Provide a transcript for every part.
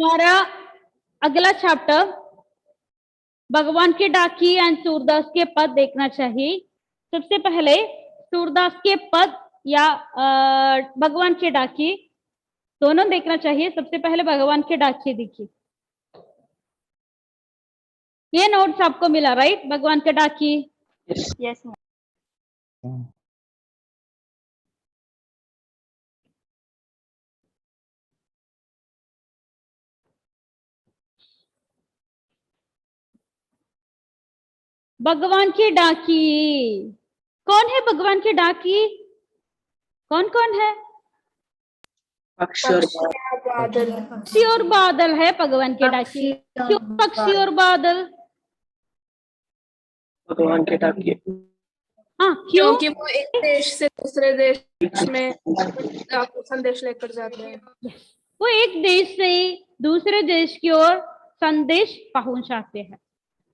हमारा अगला चैप्टर भगवान के डाकी एंड सूरदास के पद देखना चाहिए। सबसे पहले सूरदास के पद या भगवान के डाकी दोनों देखना चाहिए। सबसे पहले भगवान के डाकी देखिए, ये नोट्स आपको मिला राइट? भगवान के डाकी यस भगवान की डाकी कौन है? भगवान की डाकी कौन कौन है? पक्षी और बादल। पक्षी और बादल है भगवान के डाकी। क्यों पक्षी और बादल? भगवान के डाकिए। हाँ क्यों? क्योंकि वो एक देश से दूसरे देश में आपको संदेश लेकर जाते हैं। वो एक देश से दूसरे देश की ओर संदेश पहुंचाते हैं।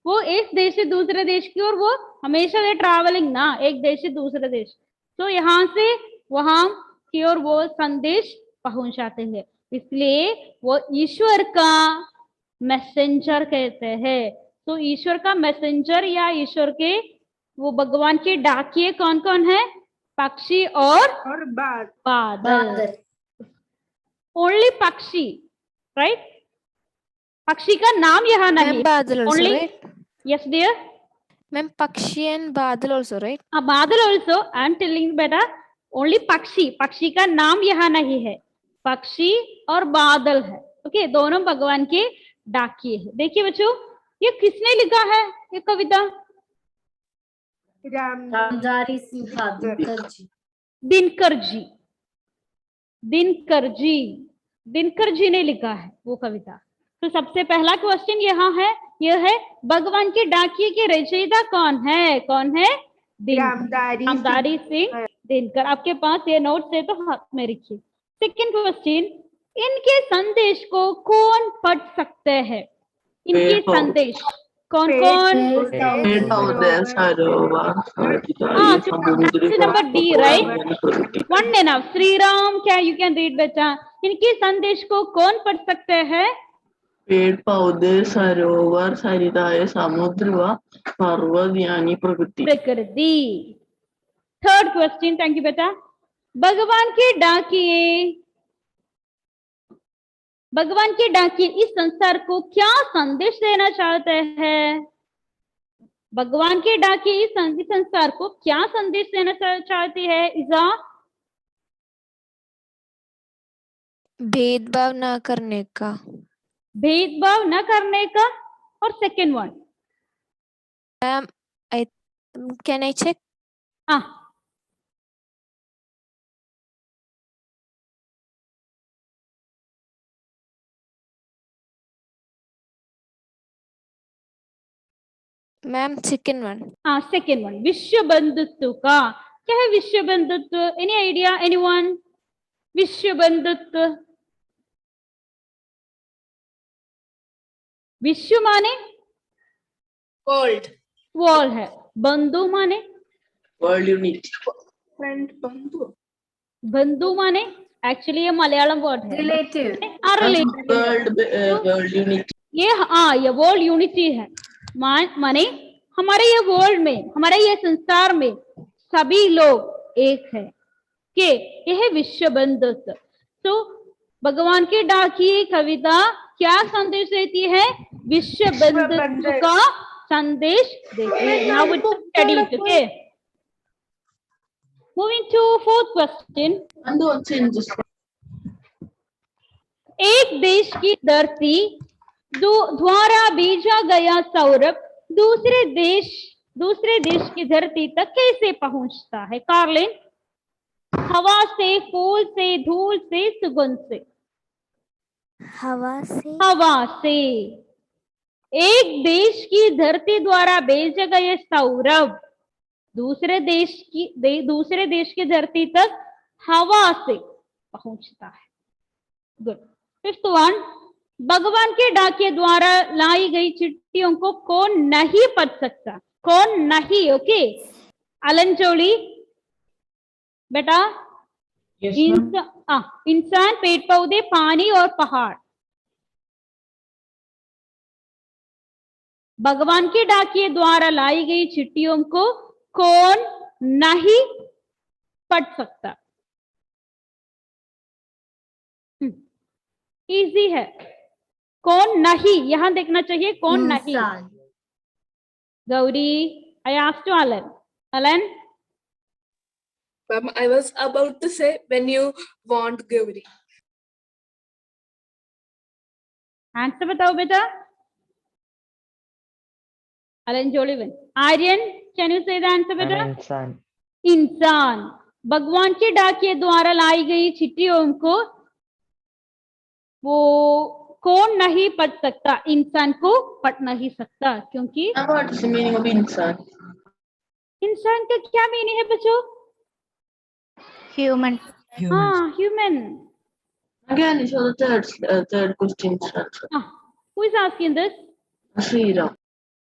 वो एक देश से दूसरे देश की ओर वो हमेशा ये ट्रैवलिंग ना, एक देश से दूसरे देश, तो यहाँ से वहां की ओर वो संदेश पहुंचाते हैं, इसलिए वो ईश्वर का मैसेंजर कहते हैं। तो ईश्वर का मैसेंजर या ईश्वर के वो भगवान के डाकिए कौन कौन है? पक्षी और बादल। ओनली पक्षी राइट? पक्षी का नाम यहाँ नहीं। Badal also, only right? Yes dear Ma'am, Pakshi and Badal also, right? Badal also. I am telling बेटा ओनली पक्षी, पक्षी का नाम यहाँ नहीं है। पक्षी और बादल है। ओके, दोनों भगवान के डाकिए है। देखिए बच्चों, ये किसने लिखा है ये कविता? रामधारी सिंह दिनकर जी। दिनकर जी, दिनकर जी ने लिखा है वो कविता। तो सबसे पहला क्वेश्चन यहाँ है, यह है भगवान के डाकिए के रचयिता कौन है? कौन है? रामधारी सिंह दिनकर। आपके पास ये नोट्स है तो हाथ में रखिए। सेकंड क्वेश्चन, इनके संदेश को कौन पढ़ सकते हैं? इनके संदेश कौन कौन? Number D right? One enough. Shri Ram, क्या यू कैन रीड बेटा? इनके संदेश को कौन पढ़ सकते हैं? पेड़ पौधे सरोवर सरिताएं समुद्र व पर्वत यानी प्रकृति। थर्ड क्वेश्चन, थैंक यू बेटा। भगवान के डाकिए, भगवान के डाकिए इस संसार को क्या संदेश देना चाहते हैं? भगवान के डाकिए इस संसार को क्या संदेश देना चाहते हैं? इज़ा? भेदभाव ना करने का। भेदभाव न करने का। और second one? Ma'am, can I check? हाँ, Ma'am, second one. हाँ सेकेंड वन विश्व बंधुत्व का। क्या है विश्व बंधुत्व? Any idea anyone? विश्व बंधुत्व, विश्व माने वर्ल्ड, वॉल है, बंधु माने वर्ल्ड यूनिट। फ्रेंड, बंधु। बंधु माने एक्चुअली ये मलयालम वर्ड है। रिलेटिव। World unit. ये हाँ, ये वर्ल्ड यूनिटी है। माने हमारे ये वर्ल्ड में, हमारे ये संसार में सभी लोग एक है कि यह विश्व बंधुत्व। तो भगवान के डाकिए कविता क्या संदेश देती है? विश्व बंधुत्व का संदेश देती है। Now it's study it. Okay, moving to fourth question. एक देश की धरती द्वारा भेजा गया सौरभ दूसरे देश की धरती तक कैसे पहुंचता है? कार्लिन? हवा से, फूल से, धूल से, सुगंध से। हवा से। हवा से। एक देश की धरती द्वारा भेजे गए सौरभ दूसरे देश की धरती तक हवा से पहुंचता है। गुड। फिफ्थ वन, भगवान के डाके द्वारा लाई गई चिट्ठियों को कौन नहीं पढ़ सकता? कौन नहीं? ओके, अलन जोली बेटा। इंसान, पेड़ पौधे, पानी और पहाड़। भगवान के डाकिए द्वारा लाई गई चिट्ठियों को कौन नहीं पढ़ सकता? इजी है। कौन नहीं, यहां देखना चाहिए कौन नहीं। Gauri, I asked to Alan. Alan, Ma'am, I was about to say when you want Gauri. Answer बताओ बेटा। अलन जोलीवन। आर्यन, कैन यू से द आंसर बेटा? इंसान। इंसान। भगवान के डाकिए द्वारा लाई गई चिट्ठियों को वो कौन नहीं पढ़ सकता? इंसान को पढ़ नहीं सकता, क्योंकि What is the meaning of insan? इंसान का क्या मीनिंग है बच्चों? Human. हाँ, human. Again, show the third question answer. Who is asking this? Sriram.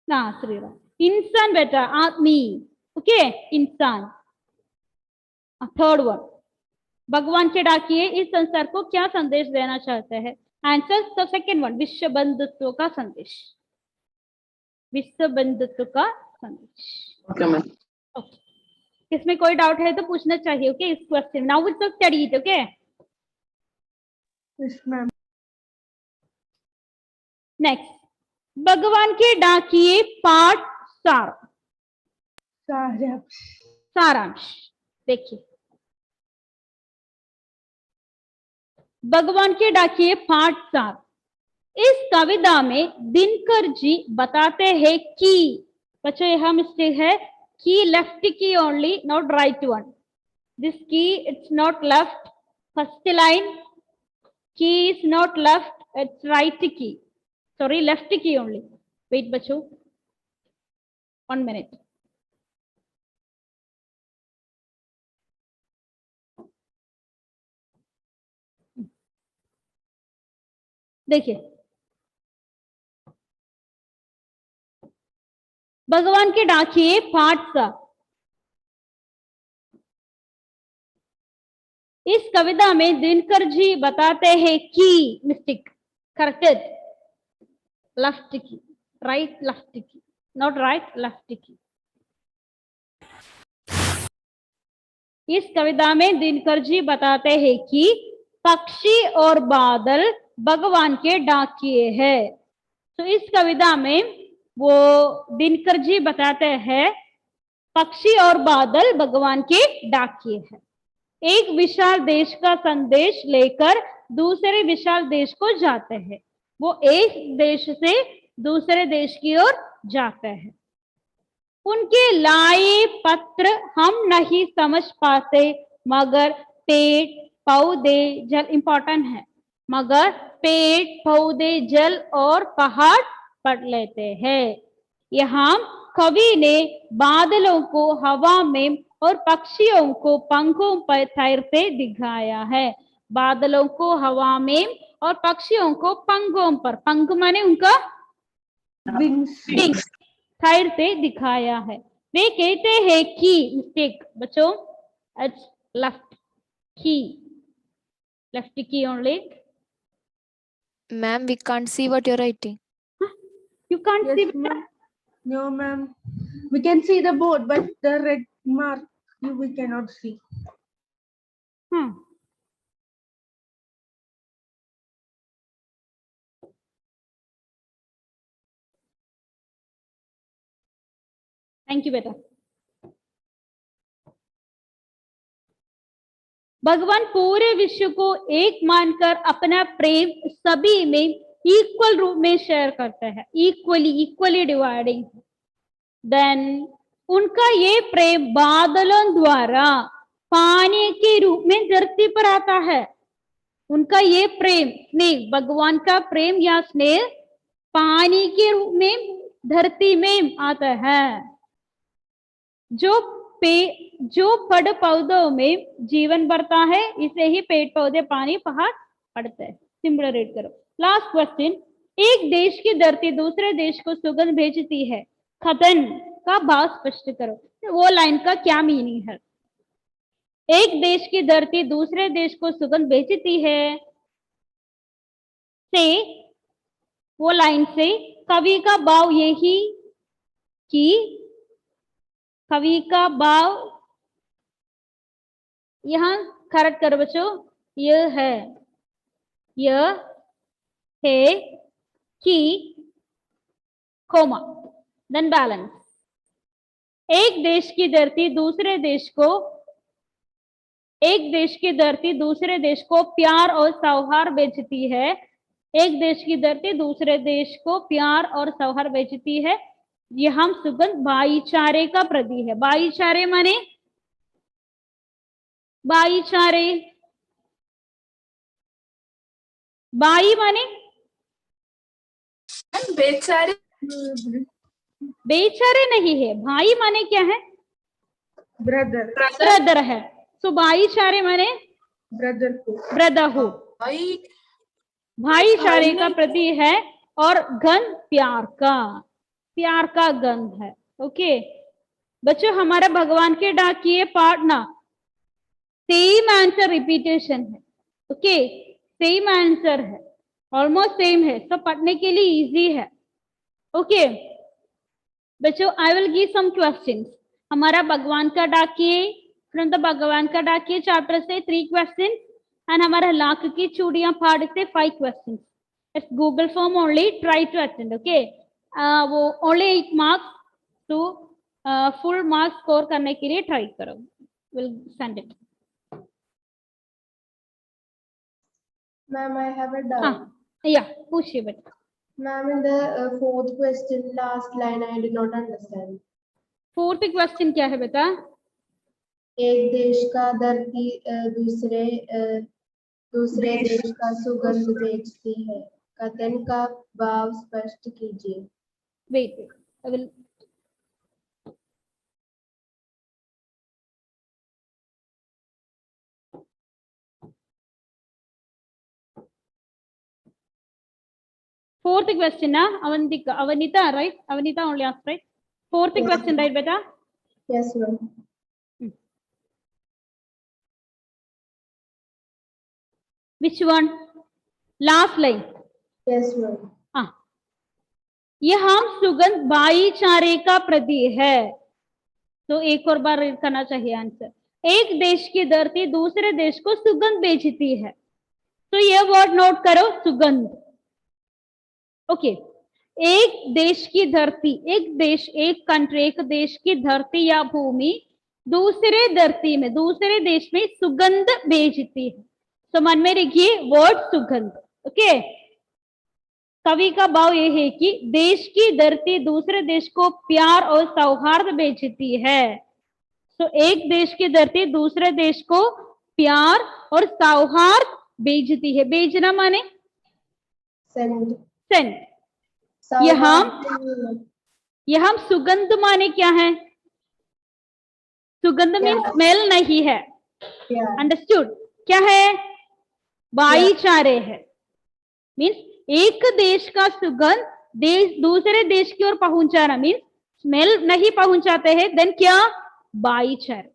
ना, श्रीराम। इंसान बेटा, आदमी। ओके, इंसान। थर्ड वन, भगवान के डाकिए इस संसार को क्या संदेश देना चाहते हैं? आंसर तो सेकेंड वन, विश्व बंधुत्व का संदेश। विश्व बंधुत्व का संदेश। Okay, ma'am. ओके, इसमें कोई डाउट है तो पूछना चाहिए। ओके, इस question now we will study it. Okay, Yes, ma'am. Next, भगवान के डाकिए पाठ सारांश देखिए। भगवान के डाकिए पाठ सार। इस कविता में दिनकर जी बताते हैं कि, बच्चों यह मिस्टेक है, key left key only, not right one. This key it's not left, first line key is not left, it's right key, sorry left key only. Wait बच्चों, 1 मिनट। देखिए, भगवान के डाकिए पाठ सा। इस कविता में दिनकर जी बताते हैं कि, मिस्टेक, करेक्टेड, लेफ्ट की, राइट लेफ्ट की, नॉट राइट लेफ्ट की। इस कविता में दिनकर जी बताते हैं कि पक्षी और बादल भगवान के डाकिए हैं। तो इस कविता में वो दिनकर जी बताते हैं पक्षी और बादल भगवान के डाकिए हैं। एक विशाल देश का संदेश लेकर दूसरे विशाल देश को जाते हैं। वो एक देश से दूसरे देश की ओर जाते हैं। उनके लाए पत्र हम नहीं समझ पाते, मगर पेड़ पौधे जल, इंपॉर्टेंट है, मगर पेड़ पौधे जल और पहाड़ पढ़ लेते हैं। यहाँ कवि ने बादलों को हवा में और पक्षियों को पंखों पर तैरते दिखाया है। बादलों को हवा में और पक्षियों को पंखों पर, पंख माने उनका विंग्स, तैरते दिखाया है। वे कहते हैं कि, मिस्टेक बच्चों, it's left key only. Ma'am, we can't see what you're writing. You can't Yes, see. ma'am. No, ma'am. We can see the board, but the red mark we cannot see. Thank you बेटा। भगवान पूरे विश्व को एक मानकर अपना प्रेम सभी में इक्वल रूप में शेयर करते हैं, इक्वली डिवाइडिंग। देन उनका ये प्रेम बादलों द्वारा पानी के रूप में धरती पर आता है। उनका ये प्रेम, स्नेह, भगवान का प्रेम या स्नेह पानी के रूप में धरती में आता है। जो पेड़ पौधों में जीवन बढ़ता है, इसे ही पेड़ पौधे पानी पहाड़ पड़ते हैं। सिंपल रीड करो। लास्ट क्वेश्चन, एक देश की धरती दूसरे देश को सुगंध भेजती है, खतन का भाव स्पष्ट करो। वो लाइन का क्या मीनिंग है? एक देश की धरती दूसरे देश को सुगंध भेजती है से, वो लाइन से कवि का भाव यही कि कवि का भाव यहाँ करेक्ट करो बच्चों, यह है कि कोमा देन बैलेंस। एक देश की धरती दूसरे देश को, एक देश की धरती दूसरे देश को प्यार और सौहार्द बेचती है। एक देश की धरती दूसरे देश को प्यार और सौहार्द बेचती है। यह हम सुगंध भाईचारे का प्रतीक है। भाईचारे माने, भाईचारे, भाई माने बेचारे, बेचारे नहीं है, भाई माने क्या है? Brother. ब्रदर है। सो भाईचारे माने Brotherhood. ब्रदरहुड, भाई भाईचारे का प्रतीक है। और गंध प्यार का, प्यार का गंध है। ओके बच्चों, हमारा भगवान के डाकिए पाठ ना सेम आंसर रिपीटेशन है। ओके सेम आंसर है, ऑलमोस्ट सेम है, सब पढ़ने के लिए इजी है। ओके बच्चों, I will give some questions. हमारा भगवान का डाकिए, फ्रॉम द भगवान का डाकिए चैप्टर से 3 क्वेश्चन एंड हमारा लाख की चूड़ियां पाठ से 5 question. It's Google form only, try to attend. Okay वो ओनली 8 मार्क्स, तो फुल मार्क्स स्कोर करने के लिए ट्राई करो। Will send it. Ma'am, I have a doubt. हाँ या पूछिए बेटा। Ma'am, in the fourth question, last line, I did not understand. 4th question क्या है बेटा? एक देश का धरती दूसरे देश का सुगंध बेचती है। कथन का भाव स्पष्ट कीजिए। Wait I will, fourth question na Avanita, right? Avanita only asked, right? 4th question, right beta? Yes, ma'am. Which one? Last line. Yes, ma'am. हाँ, यह हम सुगंध भाईचारे का प्रतीक है। तो एक और बार रीड करना चाहिए आंसर। एक देश की धरती दूसरे देश को सुगंध बेचती है। तो यह वर्ड नोट करो, सुगंध। ओके एक देश की धरती, एक देश, एक कंट्री, एक देश की धरती या भूमि दूसरे धरती में, दूसरे देश में सुगंध बेचती है। तो मन में रखिए वर्ड सुगंध। ओके कवि का भाव यह है कि देश की धरती दूसरे देश को प्यार और सौहार्द बेचती है। तो एक देश की धरती दूसरे देश को प्यार और सौहार्द बेचती है। बेचना माने Send. सेंड। यहाँ सुगंध माने क्या है? सुगंध में स्मेल नहीं है। Yeah. अंडरस्टूड? क्या है? भाईचारे है। मीन्स एक देश का सुगंध देश दूसरे देश की ओर पहुंचाना, मीन्स स्मेल नहीं पहुंचाते हैं, देन क्या? भाईचारा।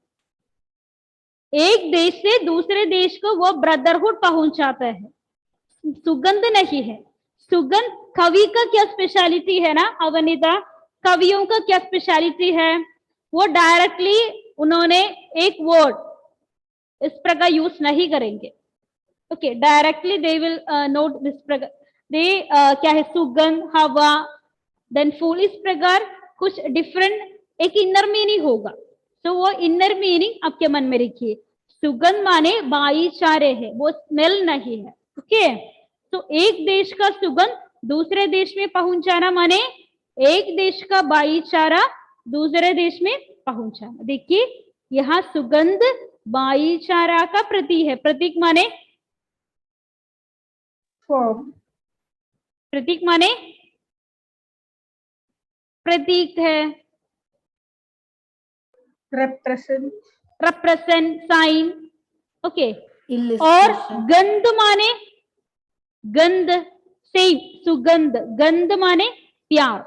एक देश से दूसरे देश को वो ब्रदरहुड पहुंचाता है, सुगंध नहीं है। सुगंध कवि का क्या स्पेशलिटी है ना अवनीता? कवियों का क्या स्पेशलिटी है? वो डायरेक्टली उन्होंने एक वर्ड इस प्रकार यूज नहीं करेंगे। Okay directly they will note this प्रकार, दे क्या है? सुगंध, हवा, देन फूल, इस प्रकार कुछ डिफरेंट एक इनर मीनिंग होगा। तो वो इनर मीनिंग आपके मन में रखिए। सुगंध माने भाईचारे है, वो स्मेल नहीं है। ओके तो एक देश का सुगंध दूसरे देश में पहुंचाना माने एक देश का भाईचारा दूसरे देश में पहुंचाना। देखिए यहाँ सुगंध भाईचारा का प्रतीक है। प्रतीक माने Form. प्रतीक माने प्रतीक है, Represent. represent, sign. ओके और गंध माने गंध, सेम सुगंध, गंध माने प्यार।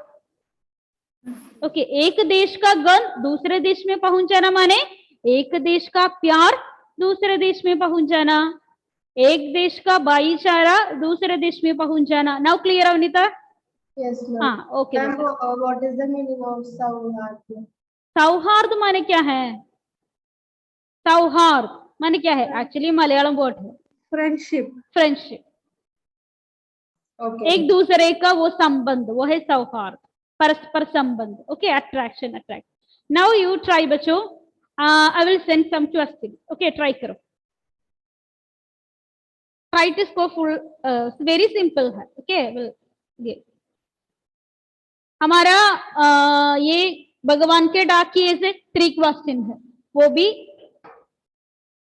ओके एक देश का गंध दूसरे देश में पहुंचाना माने एक देश का प्यार दूसरे देश में पहुंचाना, एक देश का भाईचारा दूसरे देश में पहुंचाना। Now clear Avnita? Yes, ma'am. हाँ ओके Ma'am, बेटा। what is the meaning of Sauhard? सौहार्द माने क्या है? सौहार्द माने क्या है? एक्चुअली मलयालम वर्ड है Friendship. Friendship, Okay. एक दूसरे का वो संबंध, वो है सौहार्द, परस्पर संबंध। Okay, attraction, attract. Now you try बच्चों, I will send some question. Okay, try करो, try to score full, very simple है। ओके, ये हमारा ये भगवान के डाकिए से 3 क्वेश्चन है, वो भी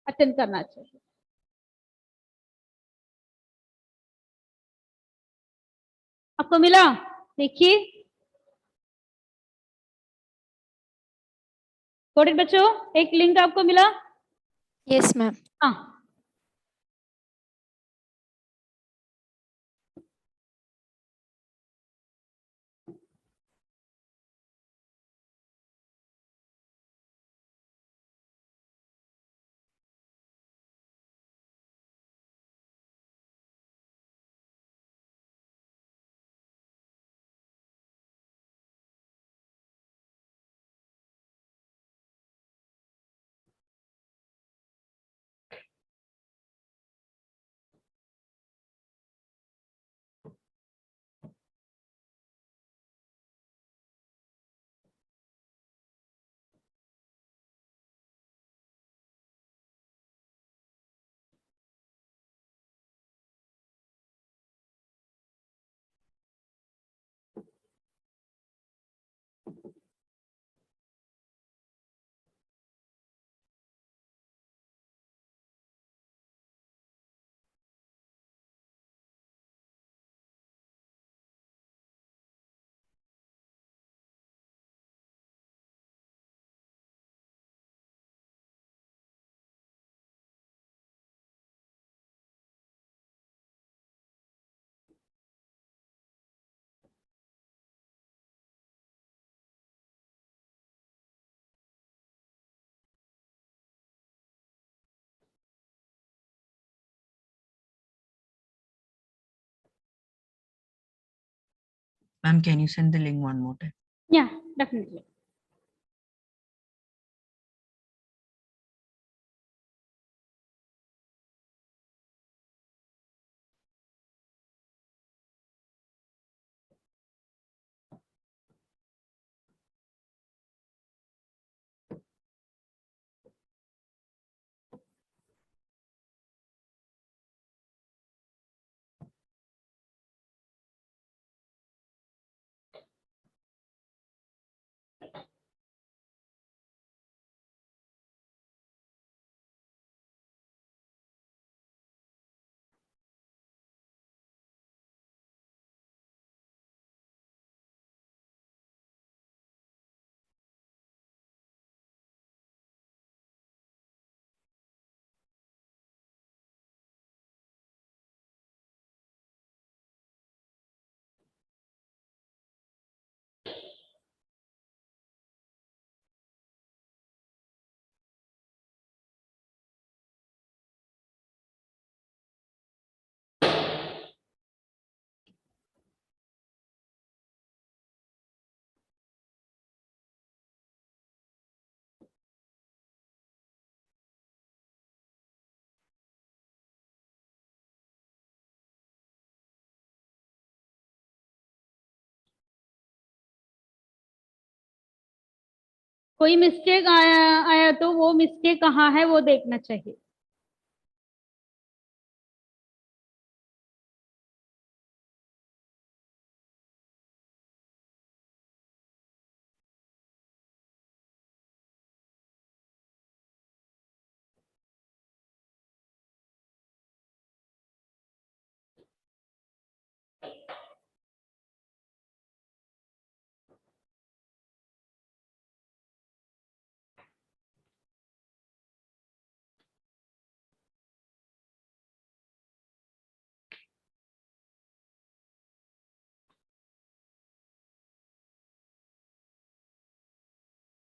अटेंड करना चाहिए। आपको मिला? देखिए, गॉट इट बच्चों? एक लिंक आपको मिला? Yes, ma'am. हाँ, Ma'am, can you send the link one more time? yeah, definitely. कोई मिस्टेक आया तो वो मिस्टेक कहाँ है वो देखना चाहिए।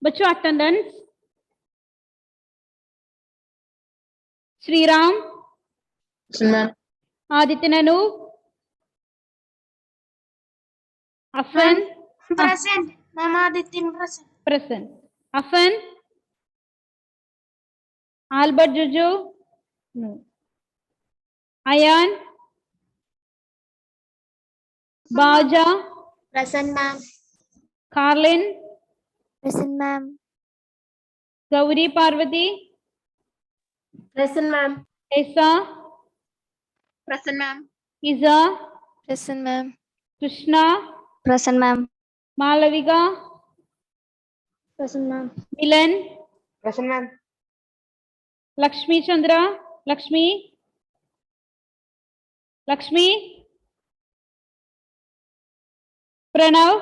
बच्चों attendance, Shriram, Ma'am. Aditya Nanu, Afan, Present. Ma'am, Adityan present. present. Afan, Albert Jojo, no. Ayan, Baja, Present, ma'am. Carlin, Present, ma'am. Gauri Parvati, Present, ma'am. Esa, Present, ma'am. Iza, Present, ma'am. Krishna, Present, ma'am. Malavika, Present, ma'am. Milan, Present, ma'am. Lakshmi Chandra, Lakshmi, Pranav,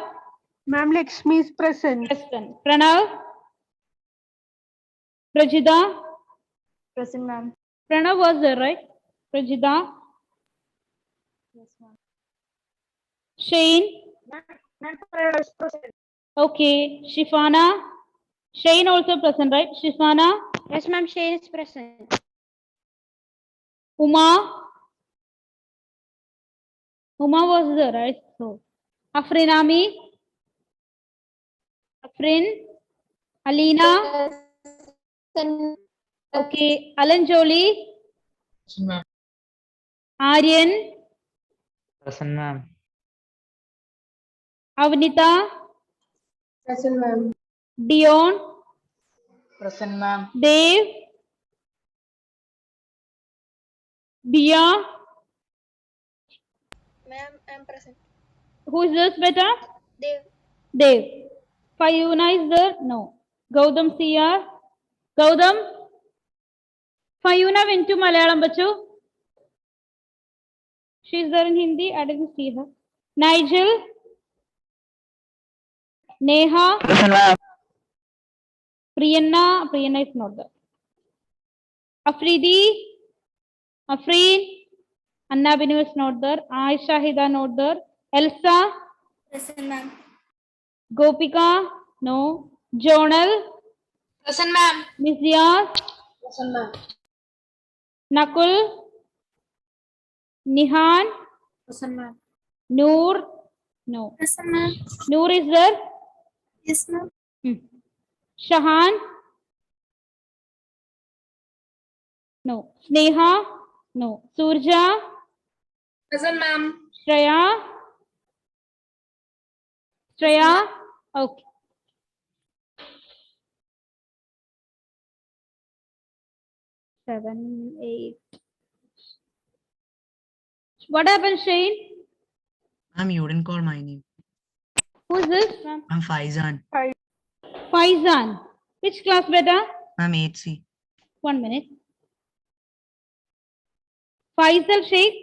Ma'am, Lakshmi is present. present. Pranav, Prajita, Present, ma'am. Pranav was there, right? Prajita, Yes, ma'am. Shane, okay. Shifana, Shane also present, right? Shifana, Yes, ma'am. Shane is present. Uma was there, right? So, Afrinami, Afrin, Alina, okay. Alanjoli, Aryan, Present, ma'am. Avnita, Present, ma'am. Dion, Present, ma'am. Dave, Dia, Ma'am, I'm present. who is this beta? Dev. Dave. Fayuna is there? No. Gautam CR. Gautam? Fayuna went to Malayalam, bachu. She is there in Hindi. I didn't see her. Nigel? Neha? Present, ma'am. Priyanna? Priyanna is not there. Afridi? Afreen? Anna Binu is not there. Aisha Hida not there. Elsa? Present, ma'am. Gopika? No. Jonal? Present, ma'am. Miss Diaz? Present, ma'am. Nakul? Nihan? Present, ma'am. Noor? No. Present, ma'am. Noor is there? Yes, ma'am. Shahan? No. Sneha? No. Surja? Present, ma'am. Shreya? Shreya? Okay. Seven, 8. What happened, Shane? Ma'am, you didn't call my name. Who's this? I'm Faizan. Faizan. Which class, beta? Ma'am, 8C. 1 minute. Faisal Sheikh?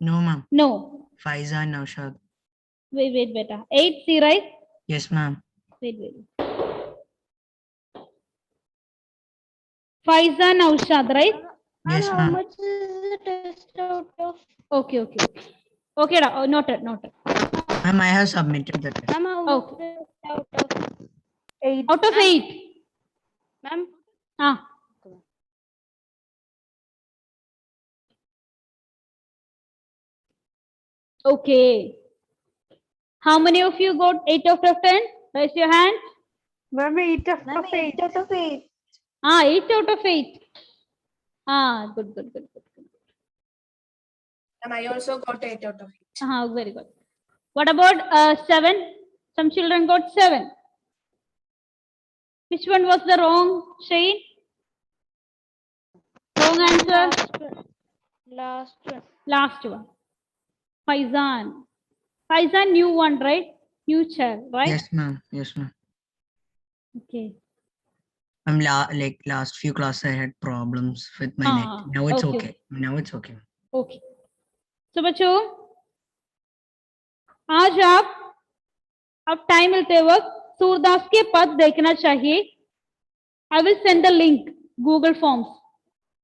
No, ma'am. No. Faizan Naushad. Wait, beta. 8C, right? Yes, ma'am. Wait. Faizan Naushad, right? Yes, How ma'am. much is the test out of? Okay. Okay, noted. Ma'am, I have submitted the test. Ma'am, how much Okay. is the out of? 8. Out of 8. Ma'am, Ah. Okay. How many of you got 8 out of 10? Raise your hand. Ma'am, 8 out of 8. 8 out of 8. 8 out of 8. Good. And I also got 8 out of 8. Very good. What about 7? Some children got 7. Which one was the wrong, Shane? Wrong answer. last one. Last one. Faizan, new one, right? New child, right? Yes, ma'am. Yes, ma'am. Okay. I'm last few classes I had problems with my net. Now it's okay. Now it's okay. Okay. So बच्चों, आज आप time मिलते वक्त सूरदास के पद देखना चाहिए. I will send the link, Google Forms.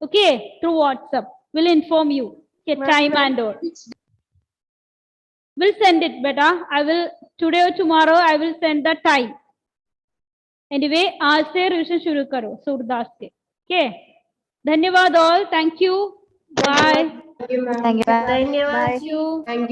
Okay, through WhatsApp. We'll inform you. Okay, time and all. We'll send it, beta. I will today or tomorrow. I will send the time. Anyway, आज से revision शुरू करो सूरदास के. Okay. धन्यवाद all. Thank you. Bye. Thank you, ma'am. Thank you, ma'am. Thank you. Thank you. Thank you.